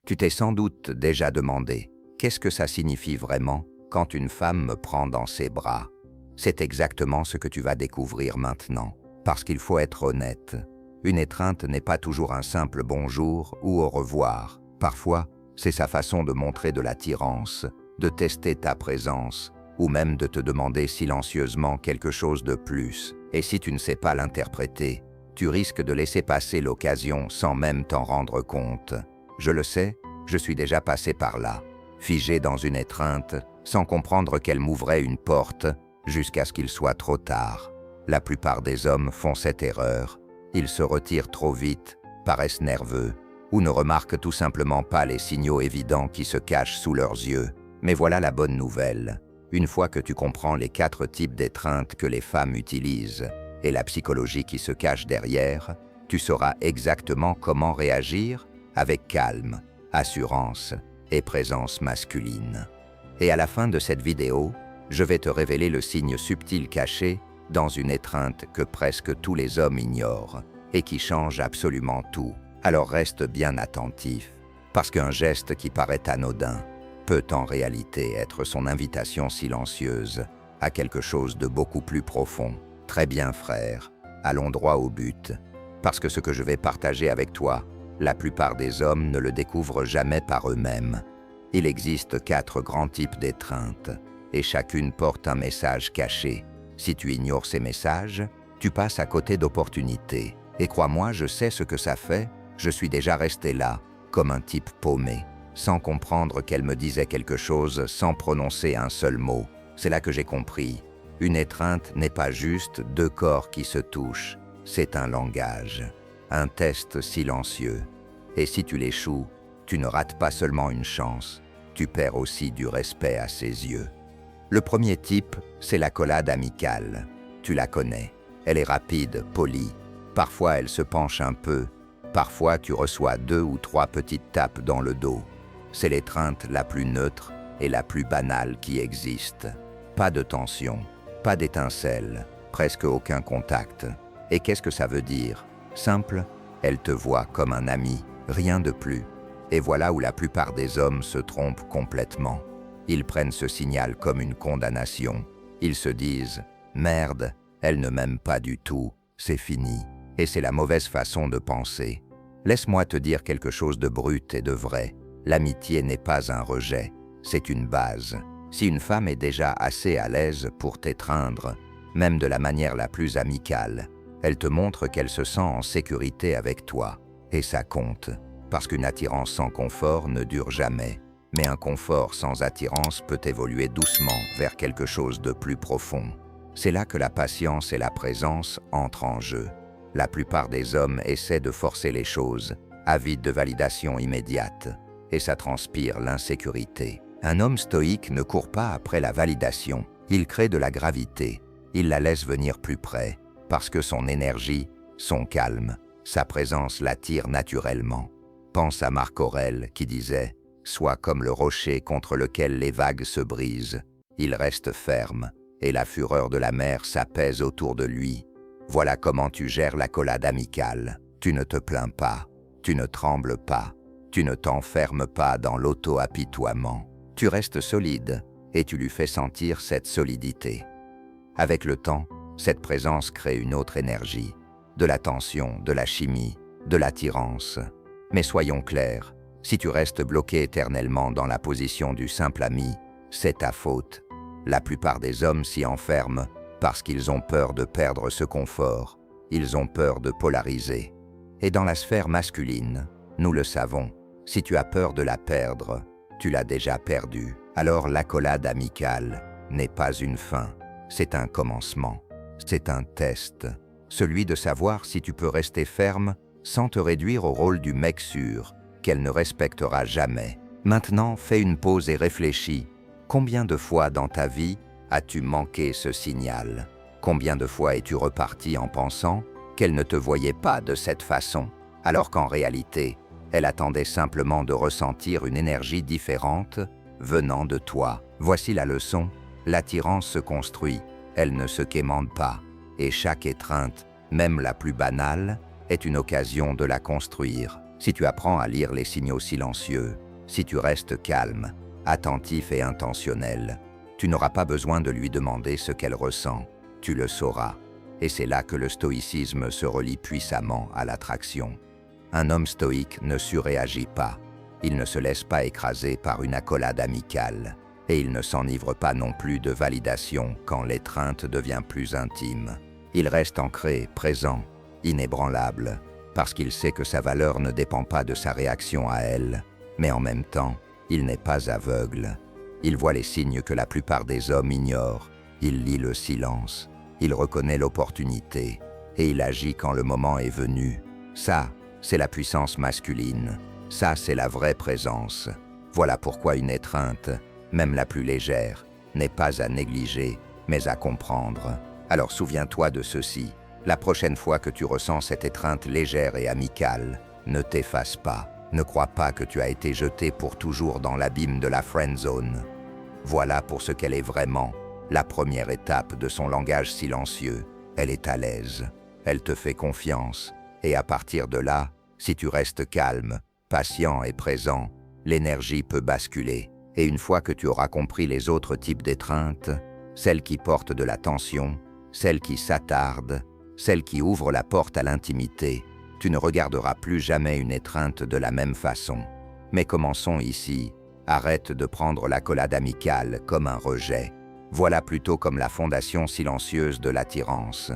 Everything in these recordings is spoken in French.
Tu t'es sans doute déjà demandé « Qu'est-ce que ça signifie vraiment quand une femme me prend dans ses bras ?» C'est exactement ce que tu vas découvrir maintenant, parce qu'il faut être honnête. Une étreinte n'est pas toujours un simple bonjour ou au revoir. Parfois, c'est sa façon de montrer de l'attirance, de tester ta présence, ou même de te demander silencieusement quelque chose de plus. Et si tu ne sais pas l'interpréter, tu risques de laisser passer l'occasion sans même t'en rendre compte. Je le sais, je suis déjà passé par là, figé dans une étreinte, sans comprendre qu'elle m'ouvrait une porte, jusqu'à ce qu'il soit trop tard. La plupart des hommes font cette erreur. Ils se retirent trop vite, paraissent nerveux, ou ne remarquent tout simplement pas les signaux évidents qui se cachent sous leurs yeux. Mais voilà la bonne nouvelle. Une fois que tu comprends les 4 types d'étreintes que les femmes utilisent et la psychologie qui se cache derrière, tu sauras exactement comment réagir avec calme, assurance et présence masculine. Et à la fin de cette vidéo, je vais te révéler le signe subtil caché dans une étreinte que presque tous les hommes ignorent et qui change absolument tout. Alors reste bien attentif, parce qu'un geste qui paraît anodin peut en réalité être son invitation silencieuse à quelque chose de beaucoup plus profond. Très bien frère, allons droit au but, parce que ce que je vais partager avec toi, la plupart des hommes ne le découvrent jamais par eux-mêmes. Il existe 4 grands types d'étreintes, et chacune porte un message caché. Si tu ignores ces messages, tu passes à côté d'opportunités. Et crois-moi, je sais ce que ça fait, je suis déjà resté là, comme un type paumé, sans comprendre qu'elle me disait quelque chose sans prononcer un seul mot. C'est là que j'ai compris. Une étreinte n'est pas juste 2 corps qui se touchent, c'est un langage, un test silencieux. Et si tu l'échoues, tu ne rates pas seulement une chance, tu perds aussi du respect à ses yeux. Le premier type, c'est l'accolade amicale. Tu la connais. Elle est rapide, polie. Parfois, elle se penche un peu. Parfois, tu reçois 2 ou 3 petites tapes dans le dos. C'est l'étreinte la plus neutre et la plus banale qui existe. Pas de tension, pas d'étincelle, presque aucun contact. Et qu'est-ce que ça veut dire? Simple, elle te voit comme un ami, rien de plus. Et voilà où la plupart des hommes se trompent complètement. Ils prennent ce signal comme une condamnation. Ils se disent « Merde, elle ne m'aime pas du tout, c'est fini. » Et c'est la mauvaise façon de penser. Laisse-moi te dire quelque chose de brut et de vrai. L'amitié n'est pas un rejet, c'est une base. Si une femme est déjà assez à l'aise pour t'étreindre, même de la manière la plus amicale, elle te montre qu'elle se sent en sécurité avec toi. Et ça compte, parce qu'une attirance sans confort ne dure jamais. Mais un confort sans attirance peut évoluer doucement vers quelque chose de plus profond. C'est là que la patience et la présence entrent en jeu. La plupart des hommes essaient de forcer les choses, avides de validation immédiate, et ça transpire l'insécurité. Un homme stoïque ne court pas après la validation, il crée de la gravité, il la laisse venir plus près, parce que son énergie, son calme, sa présence l'attire naturellement. Pense à Marc Aurèle qui disait « Sois comme le rocher contre lequel les vagues se brisent. Il reste ferme, et la fureur de la mer s'apaise autour de lui. Voilà comment tu gères l'accolade amicale. Tu ne te plains pas, tu ne trembles pas, tu ne t'enfermes pas dans l'auto-apitoiement. Tu restes solide, et tu lui fais sentir cette solidité. Avec le temps, cette présence crée une autre énergie, de la tension, de la chimie, de l'attirance. Mais soyons clairs, si tu restes bloqué éternellement dans la position du simple ami, c'est ta faute. La plupart des hommes s'y enferment parce qu'ils ont peur de perdre ce confort, ils ont peur de polariser. Et dans la sphère masculine, nous le savons, si tu as peur de la perdre, tu l'as déjà perdue. Alors l'accolade amicale n'est pas une fin, c'est un commencement, c'est un test, celui de savoir si tu peux rester ferme sans te réduire au rôle du mec sûr, qu'elle ne respectera jamais. Maintenant, fais une pause et réfléchis. Combien de fois dans ta vie as-tu manqué ce signal? Combien de fois es-tu reparti en pensant qu'elle ne te voyait pas de cette façon, alors qu'en réalité, elle attendait simplement de ressentir une énergie différente venant de toi? Voici la leçon, l'attirance se construit, elle ne se quémande pas, et chaque étreinte, même la plus banale, est une occasion de la construire. Si tu apprends à lire les signaux silencieux, si tu restes calme, attentif et intentionnel, tu n'auras pas besoin de lui demander ce qu'elle ressent, tu le sauras. Et c'est là que le stoïcisme se relie puissamment à l'attraction. Un homme stoïque ne surréagit pas, il ne se laisse pas écraser par une accolade amicale, et il ne s'enivre pas non plus de validation quand l'étreinte devient plus intime. Il reste ancré, présent, inébranlable, parce qu'il sait que sa valeur ne dépend pas de sa réaction à elle, mais en même temps, il n'est pas aveugle. Il voit les signes que la plupart des hommes ignorent, il lit le silence, il reconnaît l'opportunité, et il agit quand le moment est venu. Ça, c'est la puissance masculine, ça c'est la vraie présence. Voilà pourquoi une étreinte, même la plus légère, n'est pas à négliger, mais à comprendre. Alors souviens-toi de ceci, la prochaine fois que tu ressens cette étreinte légère et amicale, ne t'efface pas, ne crois pas que tu as été jeté pour toujours dans l'abîme de la friend zone. Voilà pour ce qu'elle est vraiment, la première étape de son langage silencieux. Elle est à l'aise, elle te fait confiance, et à partir de là, si tu restes calme, patient et présent, l'énergie peut basculer. Et une fois que tu auras compris les autres types d'étreintes, celles qui portent de la tension, celles qui s'attardent, celles qui ouvrent la porte à l'intimité, tu ne regarderas plus jamais une étreinte de la même façon. Mais commençons ici. Arrête de prendre l'accolade amicale comme un rejet. Voilà plutôt comme la fondation silencieuse de l'attirance.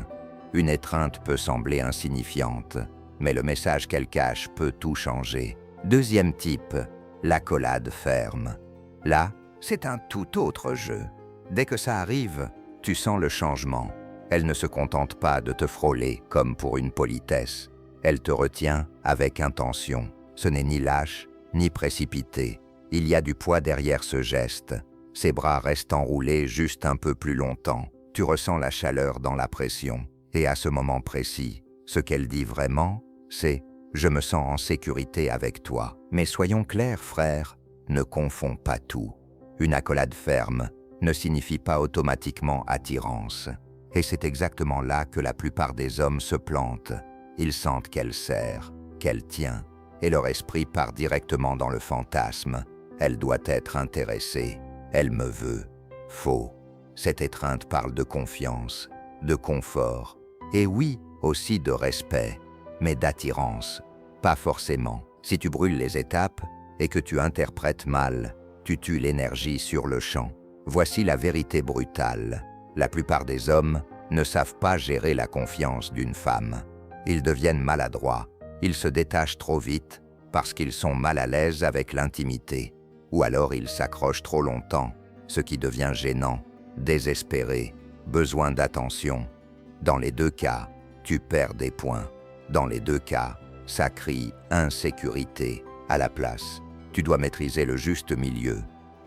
Une étreinte peut sembler insignifiante, mais le message qu'elle cache peut tout changer. Deuxième type, l'accolade ferme. Là, c'est un tout autre jeu. Dès que ça arrive, tu sens le changement. Elle ne se contente pas de te frôler comme pour une politesse. Elle te retient avec intention. Ce n'est ni lâche, ni précipité. Il y a du poids derrière ce geste. Ses bras restent enroulés juste un peu plus longtemps. Tu ressens la chaleur dans la pression. Et à ce moment précis, ce qu'elle dit vraiment, c'est « Je me sens en sécurité avec toi ». Mais soyons clairs, frère, ne confonds pas tout. Une accolade ferme ne signifie pas automatiquement attirance. Et c'est exactement là que la plupart des hommes se plantent. Ils sentent qu'elle serre, qu'elle tient, et leur esprit part directement dans le fantasme. Elle doit être intéressée, elle me veut. Faux. Cette étreinte parle de confiance, de confort, et oui, aussi de respect, mais d'attirance, pas forcément. Si tu brûles les étapes et que tu interprètes mal, tu tues l'énergie sur le champ. Voici la vérité brutale. La plupart des hommes ne savent pas gérer la confiance d'une femme. Ils deviennent maladroits, ils se détachent trop vite parce qu'ils sont mal à l'aise avec l'intimité. Ou alors ils s'accrochent trop longtemps, ce qui devient gênant, désespéré, besoin d'attention. Dans les deux cas, tu perds des points. Dans les deux cas, ça crie insécurité à la place. Tu dois maîtriser le juste milieu,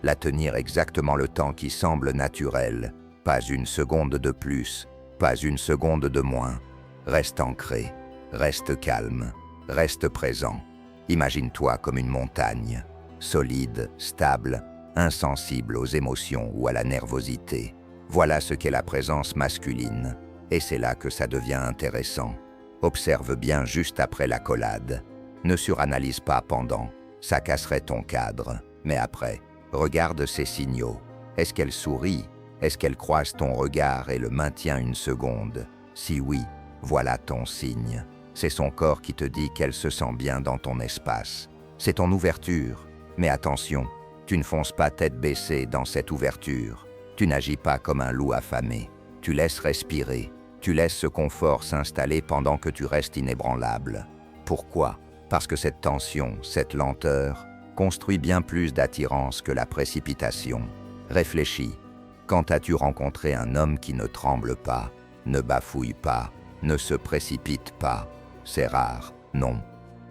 la tenir exactement le temps qui semble naturel, pas une seconde de plus, pas une seconde de moins. Reste ancré, reste calme, reste présent. Imagine-toi comme une montagne, solide, stable, insensible aux émotions ou à la nervosité. Voilà ce qu'est la présence masculine, et c'est là que ça devient intéressant. Observe bien juste après l'accolade. Ne suranalyse pas pendant, ça casserait ton cadre. Mais après, regarde ses signaux. Est-ce qu'elle sourit? Est-ce qu'elle croise ton regard et le maintient une seconde? Si oui, voilà ton signe. C'est son corps qui te dit qu'elle se sent bien dans ton espace. C'est ton ouverture. Mais attention, tu ne fonces pas tête baissée dans cette ouverture. Tu n'agis pas comme un loup affamé. Tu laisses respirer. Tu laisses ce confort s'installer pendant que tu restes inébranlable. Pourquoi? Parce que cette tension, cette lenteur, construit bien plus d'attirance que la précipitation. Réfléchis. Quand as-tu rencontré un homme qui ne tremble pas, ne bafouille pas, ne se précipite pas? C'est rare, non.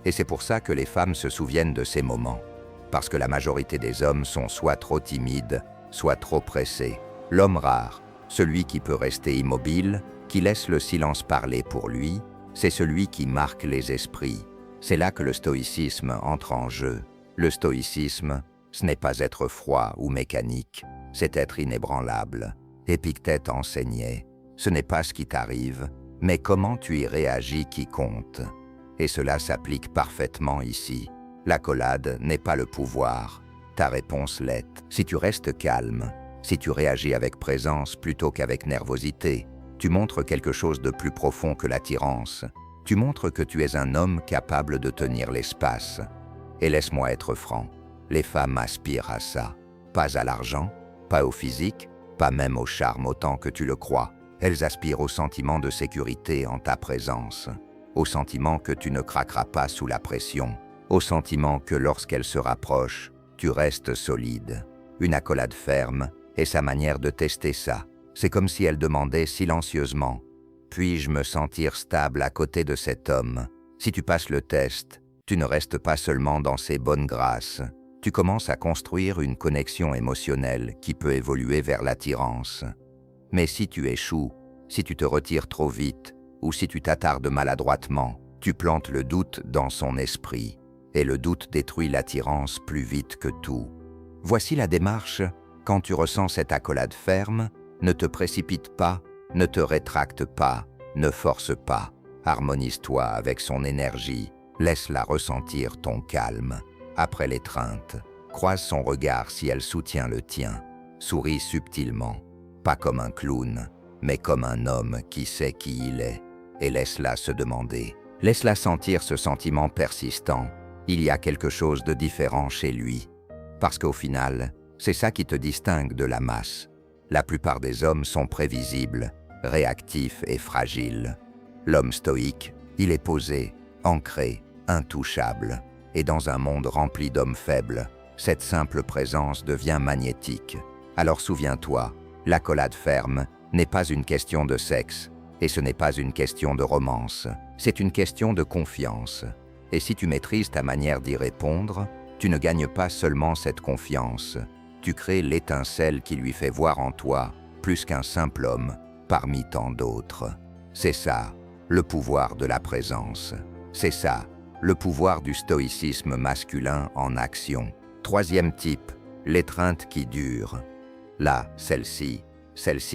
Et c'est pour ça que les femmes se souviennent de ces moments. Parce que la majorité des hommes sont soit trop timides, soit trop pressés. L'homme rare, celui qui peut rester immobile, qui laisse le silence parler pour lui, c'est celui qui marque les esprits. C'est là que le stoïcisme entre en jeu. Le stoïcisme, ce n'est pas être froid ou mécanique, c'est être inébranlable. Épictète enseignait, ce n'est pas ce qui t'arrive, mais comment tu y réagis qui compte. Et cela s'applique parfaitement ici. L'accolade n'est pas le pouvoir. Ta réponse l'est. Si tu restes calme, si tu réagis avec présence plutôt qu'avec nervosité, tu montres quelque chose de plus profond que l'attirance. Tu montres que tu es un homme capable de tenir l'espace. Et laisse-moi être franc, les femmes aspirent à ça. Pas à l'argent, pas au physique, pas même au charme autant que tu le crois. Elles aspirent au sentiment de sécurité en ta présence, au sentiment que tu ne craqueras pas sous la pression, au sentiment que lorsqu'elles se rapprochent, tu restes solide. Une accolade ferme est sa manière de tester ça. C'est comme si elle demandait silencieusement « Puis-je me sentir stable à côté de cet homme ?» Si tu passes le test, tu ne restes pas seulement dans ses bonnes grâces. Tu commences à construire une connexion émotionnelle qui peut évoluer vers l'attirance. Mais si tu échoues, si tu te retires trop vite, ou si tu t'attardes maladroitement, tu plantes le doute dans son esprit. Et le doute détruit l'attirance plus vite que tout. Voici la démarche. Quand tu ressens cette accolade ferme, ne te précipite pas, ne te rétracte pas, ne force pas. Harmonise-toi avec son énergie, laisse-la ressentir ton calme. Après l'étreinte, croise son regard si elle soutient le tien. Souris subtilement, pas comme un clown, mais comme un homme qui sait qui il est. Et laisse-la se demander. Laisse-la sentir ce sentiment persistant. Il y a quelque chose de différent chez lui. Parce qu'au final, c'est ça qui te distingue de la masse. La plupart des hommes sont prévisibles, réactifs et fragiles. L'homme stoïque, il est posé, ancré, intouchable. Et dans un monde rempli d'hommes faibles, cette simple présence devient magnétique. Alors souviens-toi, l'accolade ferme n'est pas une question de sexe, et ce n'est pas une question de romance. C'est une question de confiance. Et si tu maîtrises ta manière d'y répondre, tu ne gagnes pas seulement cette confiance. Tu crées l'étincelle qui lui fait voir en toi plus qu'un simple homme parmi tant d'autres. C'est ça, le pouvoir de la présence. C'est ça, le pouvoir du stoïcisme masculin en action. Troisième type, l'étreinte qui dure. Là, celle-ci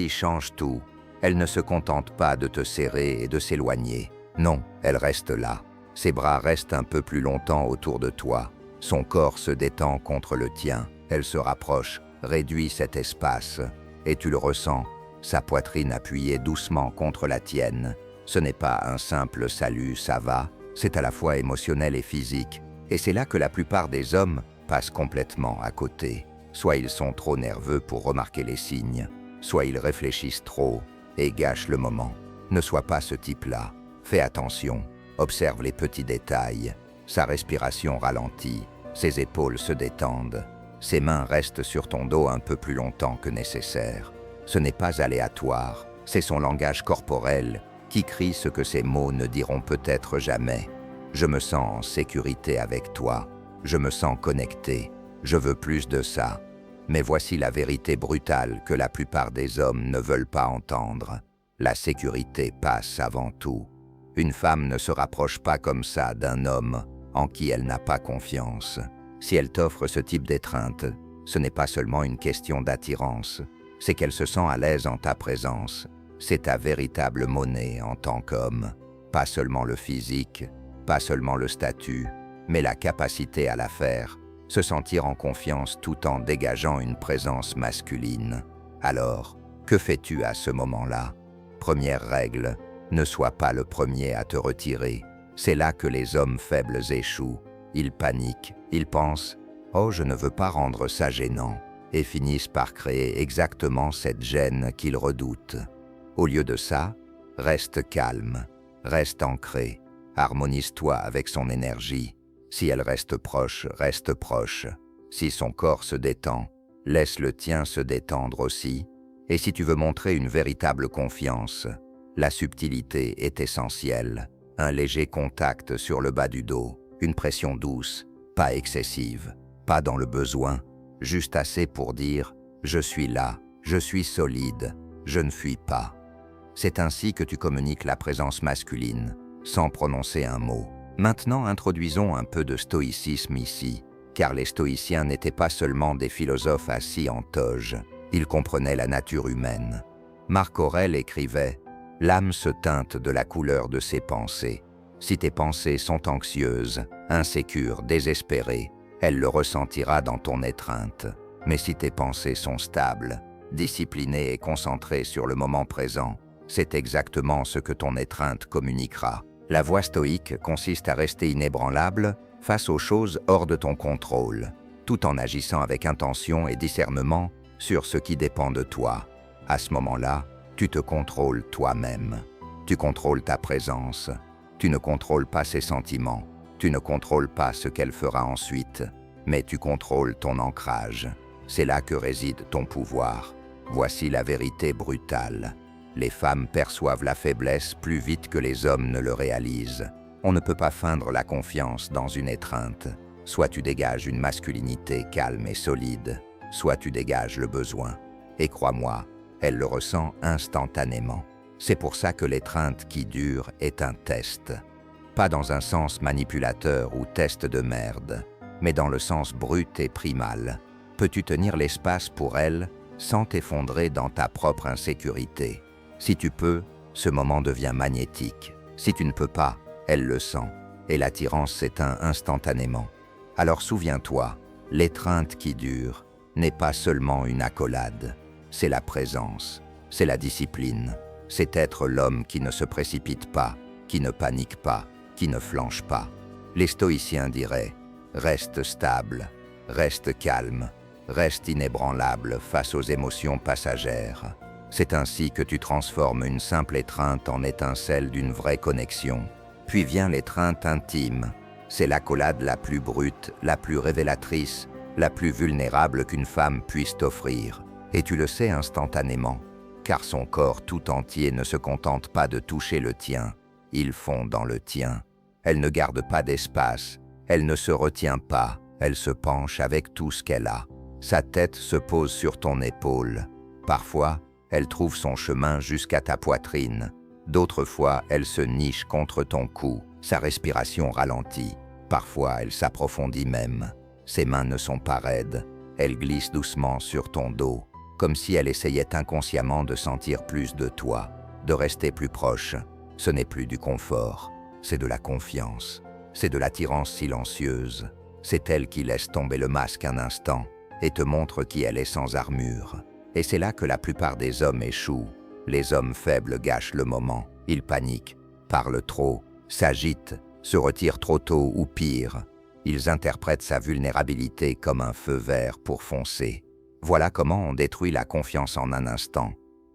change tout. Elle ne se contente pas de te serrer et de s'éloigner. Non, elle reste là. Ses bras restent un peu plus longtemps autour de toi. Son corps se détend contre le tien. Elle se rapproche, réduit cet espace. Et tu le ressens, sa poitrine appuyée doucement contre la tienne. Ce n'est pas un simple « salut, ça va », c'est à la fois émotionnel et physique. Et c'est là que la plupart des hommes passent complètement à côté. Soit ils sont trop nerveux pour remarquer les signes, soit ils réfléchissent trop et gâchent le moment. Ne sois pas ce type-là. Fais attention, observe les petits détails. Sa respiration ralentit, ses épaules se détendent. Ses mains restent sur ton dos un peu plus longtemps que nécessaire. Ce n'est pas aléatoire, c'est son langage corporel qui crie ce que ses mots ne diront peut-être jamais. Je me sens en sécurité avec toi, je me sens connecté, je veux plus de ça. Mais voici la vérité brutale que la plupart des hommes ne veulent pas entendre. La sécurité passe avant tout. Une femme ne se rapproche pas comme ça d'un homme en qui elle n'a pas confiance. Si elle t'offre ce type d'étreinte, ce n'est pas seulement une question d'attirance, c'est qu'elle se sent à l'aise en ta présence. C'est ta véritable monnaie en tant qu'homme. Pas seulement le physique, pas seulement le statut, mais la capacité à la faire, se sentir en confiance tout en dégageant une présence masculine. Alors, que fais-tu à ce moment-là? Première règle, ne sois pas le premier à te retirer. C'est là que les hommes faibles échouent. Ils paniquent, ils pensent « Oh, je ne veux pas rendre ça gênant » et finissent par créer exactement cette gêne qu'ils redoutent. Au lieu de ça, reste calme, reste ancré, harmonise-toi avec son énergie. Si elle reste proche, reste proche. Si son corps se détend, laisse le tien se détendre aussi. Et si tu veux montrer une véritable confiance, la subtilité est essentielle. Un léger contact sur le bas du dos, une pression douce, pas excessive, pas dans le besoin, juste assez pour dire « je suis là, je suis solide, je ne fuis pas ». C'est ainsi que tu communiques la présence masculine, sans prononcer un mot. Maintenant, introduisons un peu de stoïcisme ici, car les stoïciens n'étaient pas seulement des philosophes assis en toge, ils comprenaient la nature humaine. Marc Aurèle écrivait « L'âme se teinte de la couleur de ses pensées ». Si tes pensées sont anxieuses, insécures, désespérées, elle le ressentira dans ton étreinte. Mais si tes pensées sont stables, disciplinées et concentrées sur le moment présent, c'est exactement ce que ton étreinte communiquera. La voie stoïque consiste à rester inébranlable face aux choses hors de ton contrôle, tout en agissant avec intention et discernement sur ce qui dépend de toi. À ce moment-là, tu te contrôles toi-même. Tu contrôles ta présence. Tu ne contrôles pas ses sentiments. Tu ne contrôles pas ce qu'elle fera ensuite, mais tu contrôles ton ancrage. C'est là que réside ton pouvoir. Voici la vérité brutale. Les femmes perçoivent la faiblesse plus vite que les hommes ne le réalisent. On ne peut pas feindre la confiance dans une étreinte. Soit tu dégages une masculinité calme et solide, soit tu dégages le besoin. Et crois-moi, elle le ressent instantanément. C'est pour ça que l'étreinte qui dure est un test. Pas dans un sens manipulateur ou test de merde, mais dans le sens brut et primal. Peux-tu tenir l'espace pour elle sans t'effondrer dans ta propre insécurité? Si tu peux, ce moment devient magnétique. Si tu ne peux pas, elle le sent, et l'attirance s'éteint instantanément. Alors souviens-toi, l'étreinte qui dure n'est pas seulement une accolade, c'est la présence, c'est la discipline, c'est être l'homme qui ne se précipite pas, qui ne panique pas, qui ne flanche pas. Les stoïciens diraient « reste stable, reste calme, reste inébranlable face aux émotions passagères ». C'est ainsi que tu transformes une simple étreinte en étincelle d'une vraie connexion. Puis vient l'étreinte intime. C'est l'accolade la plus brute, la plus révélatrice, la plus vulnérable qu'une femme puisse t'offrir. Et tu le sais instantanément, car son corps tout entier ne se contente pas de toucher le tien, il fond dans le tien. Elle ne garde pas d'espace, elle ne se retient pas, elle se penche avec tout ce qu'elle a. Sa tête se pose sur ton épaule. Parfois, elle trouve son chemin jusqu'à ta poitrine. D'autres fois, elle se niche contre ton cou. Sa respiration ralentit. Parfois, elle s'approfondit même. Ses mains ne sont pas raides. Elle glisse doucement sur ton dos, comme si elle essayait inconsciemment de sentir plus de toi, de rester plus proche. Ce n'est plus du confort, c'est de la confiance. C'est de l'attirance silencieuse. C'est elle qui laisse tomber le masque un instant et te montre qui elle est sans armure. Et c'est là que la plupart des hommes échouent. Les hommes faibles gâchent le moment. Ils paniquent, parlent trop, s'agitent, se retirent trop tôt ou pire. Ils interprètent sa vulnérabilité comme un feu vert pour foncer. Voilà comment on détruit la confiance en un instant.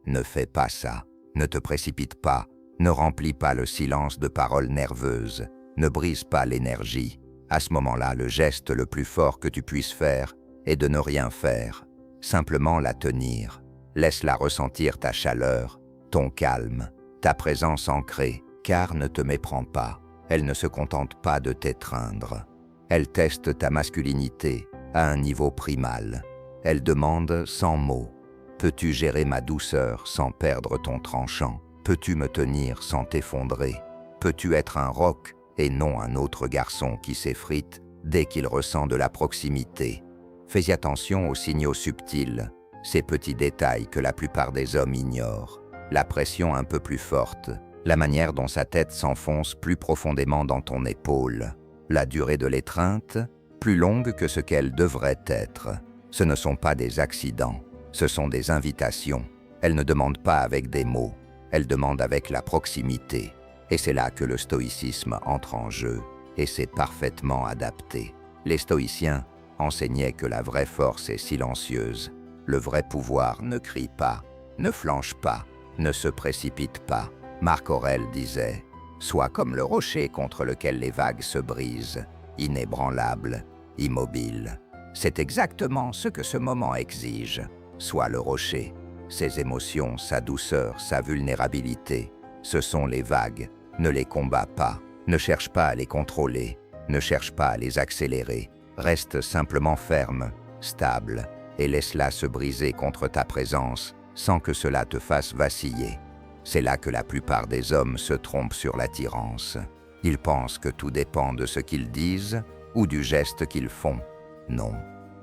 Ne fais pas ça. Ne te précipite pas. Ne remplis pas le silence de paroles nerveuses. Ne brise pas l'énergie. À ce moment-là, le geste le plus fort que tu puisses faire est de ne rien faire. Simplement la tenir. Laisse-la ressentir ta chaleur, ton calme, ta présence ancrée, car ne te méprends pas. Elle ne se contente pas de t'étreindre. Elle teste ta masculinité à un niveau primal. Elle demande sans mots. Peux-tu gérer ma douceur sans perdre ton tranchant? Peux-tu me tenir sans t'effondrer? Peux-tu être un roc et non un autre garçon qui s'effrite dès qu'il ressent de la proximité? Fais attention aux signaux subtils, ces petits détails que la plupart des hommes ignorent. La pression un peu plus forte, la manière dont sa tête s'enfonce plus profondément dans ton épaule, la durée de l'étreinte, plus longue que ce qu'elle devrait être. Ce ne sont pas des accidents, ce sont des invitations. Elle ne demande pas avec des mots, elle demande avec la proximité. Et c'est là que le stoïcisme entre en jeu, et c'est parfaitement adapté. Les stoïciens enseignaient que la vraie force est silencieuse. Le vrai pouvoir ne crie pas, ne flanche pas, ne se précipite pas. Marc Aurèle disait « Sois comme le rocher contre lequel les vagues se brisent, inébranlable, immobile. » C'est exactement ce que ce moment exige. Sois le rocher. Ses émotions, sa douceur, sa vulnérabilité, ce sont les vagues. Ne les combats pas, ne cherche pas à les contrôler, ne cherche pas à les accélérer. Reste simplement ferme, stable, et laisse-la se briser contre ta présence sans que cela te fasse vaciller. C'est là que la plupart des hommes se trompent sur l'attirance. Ils pensent que tout dépend de ce qu'ils disent ou du geste qu'ils font. Non.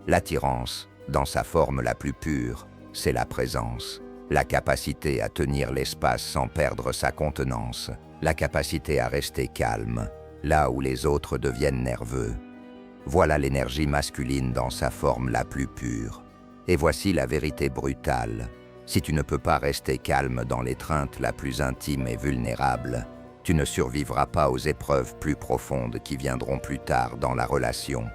L'attirance, dans sa forme la plus pure, c'est la présence. La capacité à tenir l'espace sans perdre sa contenance. La capacité à rester calme, là où les autres deviennent nerveux. Voilà l'énergie masculine dans sa forme la plus pure. Et voici la vérité brutale. Si tu ne peux pas rester calme dans l'étreinte la plus intime et vulnérable, tu ne survivras pas aux épreuves plus profondes qui viendront plus tard dans la relation.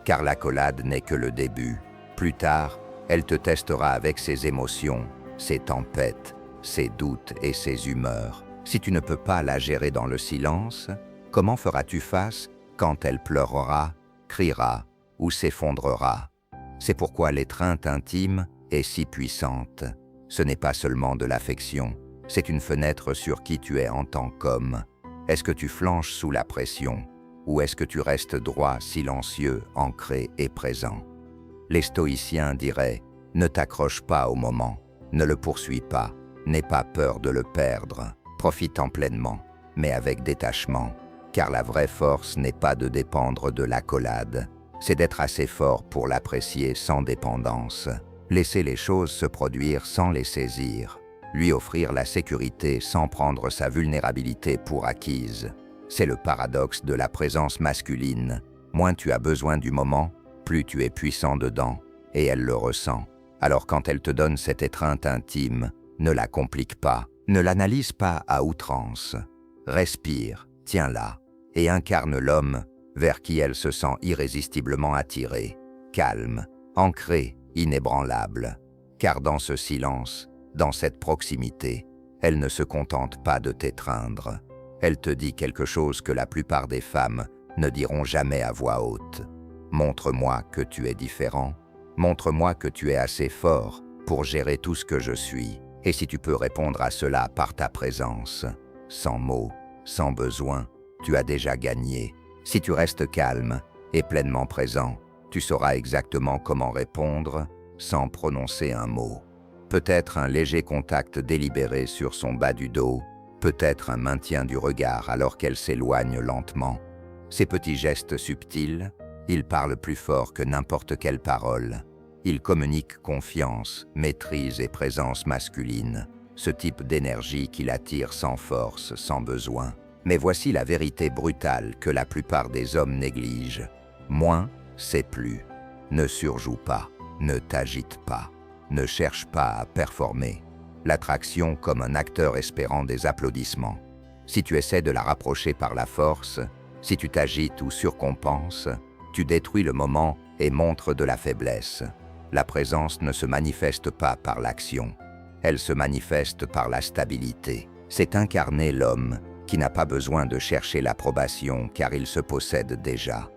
Car l'accolade n'est que le début. Plus tard, elle te testera avec ses émotions, ses tempêtes, ses doutes et ses humeurs. Si tu ne peux pas la gérer dans le silence, comment feras-tu face quand elle pleurera, criera ou s'effondrera? C'est pourquoi l'étreinte intime est si puissante. Ce n'est pas seulement de l'affection, c'est une fenêtre sur qui tu es en tant qu'homme. Est-ce que tu flanches sous la pression ou est-ce que tu restes droit, silencieux, ancré et présent? Les stoïciens diraient « Ne t'accroche pas au moment, ne le poursuis pas, n'aie pas peur de le perdre, profite-en pleinement, mais avec détachement, car la vraie force n'est pas de dépendre de l'accolade, c'est d'être assez fort pour l'apprécier sans dépendance, laisser les choses se produire sans les saisir, lui offrir la sécurité sans prendre sa vulnérabilité pour acquise. C'est le paradoxe de la présence masculine. Moins tu as besoin du moment, plus tu es puissant dedans, et elle le ressent. Alors quand elle te donne cette étreinte intime, ne la complique pas, ne l'analyse pas à outrance. Respire, tiens-la, et incarne l'homme vers qui elle se sent irrésistiblement attirée, calme, ancrée, inébranlable. Car dans ce silence, dans cette proximité, elle ne se contente pas de t'étreindre. Elle te dit quelque chose que la plupart des femmes ne diront jamais à voix haute. Montre-moi que tu es différent. Montre-moi que tu es assez fort pour gérer tout ce que je suis. Et si tu peux répondre à cela par ta présence, sans mots, sans besoin, tu as déjà gagné. Si tu restes calme et pleinement présent, tu sauras exactement comment répondre sans prononcer un mot. Peut-être un léger contact délibéré sur son bas du dos, peut-être un maintien du regard alors qu'elle s'éloigne lentement. Ces petits gestes subtils, ils parlent plus fort que n'importe quelle parole. Ils communiquent confiance, maîtrise et présence masculine, ce type d'énergie qui l'attire sans force, sans besoin. Mais voici la vérité brutale que la plupart des hommes négligent. Moins, c'est plus. Ne surjoue pas, ne t'agite pas, ne cherche pas à performer. L'attraction comme un acteur espérant des applaudissements. Si tu essaies de la rapprocher par la force, si tu t'agites ou surcompenses, tu détruis le moment et montres de la faiblesse. La présence ne se manifeste pas par l'action, elle se manifeste par la stabilité. C'est incarner l'homme qui n'a pas besoin de chercher l'approbation car il se possède déjà.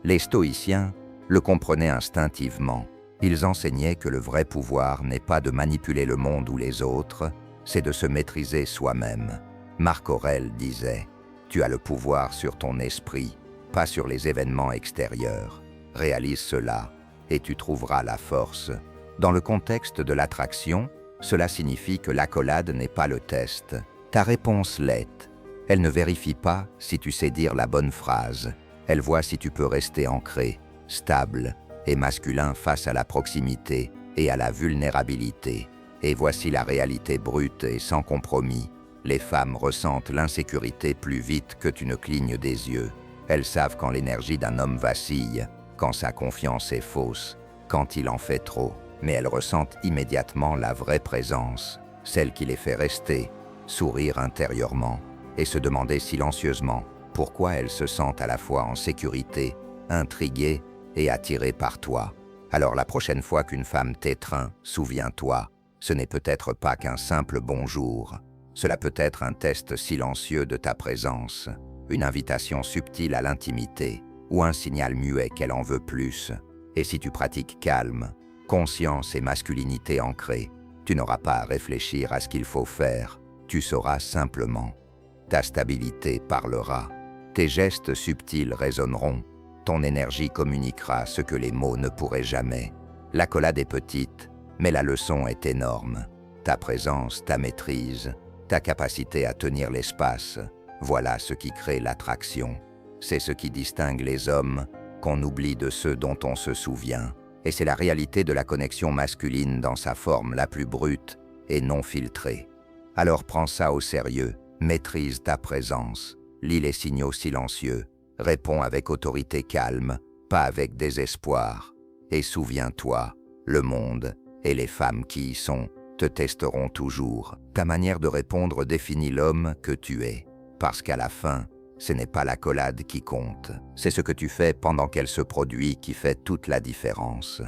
Les stoïciens le comprenaient instinctivement. Ils enseignaient que le vrai pouvoir n'est pas de manipuler le monde ou les autres, c'est de se maîtriser soi-même. Marc Aurèle disait « Tu as le pouvoir sur ton esprit, pas sur les événements extérieurs. Réalise cela et tu trouveras la force. » Dans le contexte de l'attraction, cela signifie que l'accolade n'est pas le test. Ta réponse l'est. Elle ne vérifie pas si tu sais dire la bonne phrase. Elle voit si tu peux rester ancré, stable et masculin face à la proximité et à la vulnérabilité. Et voici la réalité brute et sans compromis. Les femmes ressentent l'insécurité plus vite que tu ne clignes des yeux. Elles savent quand l'énergie d'un homme vacille, quand sa confiance est fausse, quand il en fait trop. Mais elles ressentent immédiatement la vraie présence, celle qui les fait rester, sourire intérieurement et se demander silencieusement pourquoi elles se sentent à la fois en sécurité, intriguées et attirées par toi. Alors la prochaine fois qu'une femme t'étreint, souviens-toi, ce n'est peut-être pas qu'un simple bonjour. Cela peut être un test silencieux de ta présence, une invitation subtile à l'intimité ou un signal muet qu'elle en veut plus. Et si tu pratiques calme, conscience et masculinité ancrée, tu n'auras pas à réfléchir à ce qu'il faut faire, tu sauras simplement. Ta stabilité parlera, tes gestes subtils résonneront, ton énergie communiquera ce que les mots ne pourraient jamais. L'accolade est petite, mais la leçon est énorme. Ta présence, ta maîtrise, ta capacité à tenir l'espace, voilà ce qui crée l'attraction. C'est ce qui distingue les hommes qu'on oublie de ceux dont on se souvient. Et c'est la réalité de la connexion masculine dans sa forme la plus brute et non filtré. Alors prends ça au sérieux, maîtrise ta présence, lis les signaux silencieux, réponds avec autorité calme, pas avec désespoir. Et souviens-toi, le monde et les femmes qui y sont te testeront toujours. Ta manière de répondre définit l'homme que tu es, parce qu'à la fin, ce n'est pas l'accolade qui compte, c'est ce que tu fais pendant qu'elle se produit qui fait toute la différence.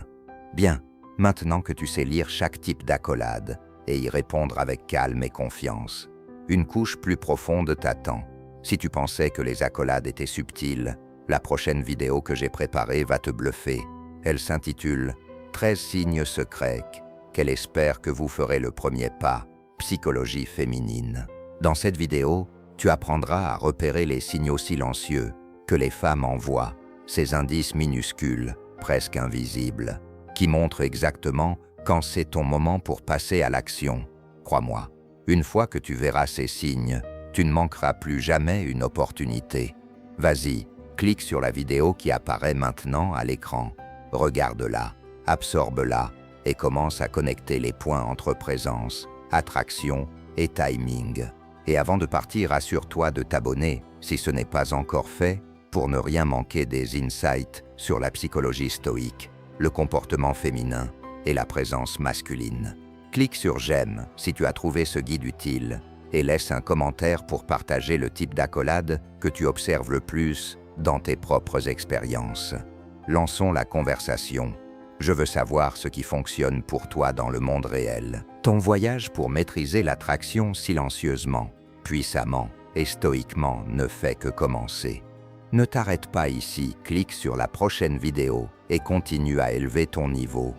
Bien, maintenant que tu sais lire chaque type d'accolade et y répondre avec calme et confiance, une couche plus profonde t'attend. Si tu pensais que les accolades étaient subtiles, la prochaine vidéo que j'ai préparée va te bluffer. Elle s'intitule « 13 signes secrets qu'elle espère que vous ferez le premier pas, psychologie féminine ». Dans cette vidéo, tu apprendras à repérer les signaux silencieux que les femmes envoient, ces indices minuscules, presque invisibles, qui montrent exactement quand c'est ton moment pour passer à l'action. Crois-moi, une fois que tu verras ces signes, tu ne manqueras plus jamais une opportunité. Vas-y, clique sur la vidéo qui apparaît maintenant à l'écran. Regarde-la, absorbe-la et commence à connecter les points entre présence, attraction et timing. Et avant de partir, assure-toi de t'abonner, si ce n'est pas encore fait, pour ne rien manquer des insights sur la psychologie stoïque, le comportement féminin et la présence masculine. Clique sur j'aime si tu as trouvé ce guide utile et laisse un commentaire pour partager le type d'accolade que tu observes le plus dans tes propres expériences. Lançons la conversation. Je veux savoir ce qui fonctionne pour toi dans le monde réel. Ton voyage pour maîtriser l'attraction silencieusement, puissamment et stoïquement ne fait que commencer. Ne t'arrête pas ici, clique sur la prochaine vidéo et continue à élever ton niveau.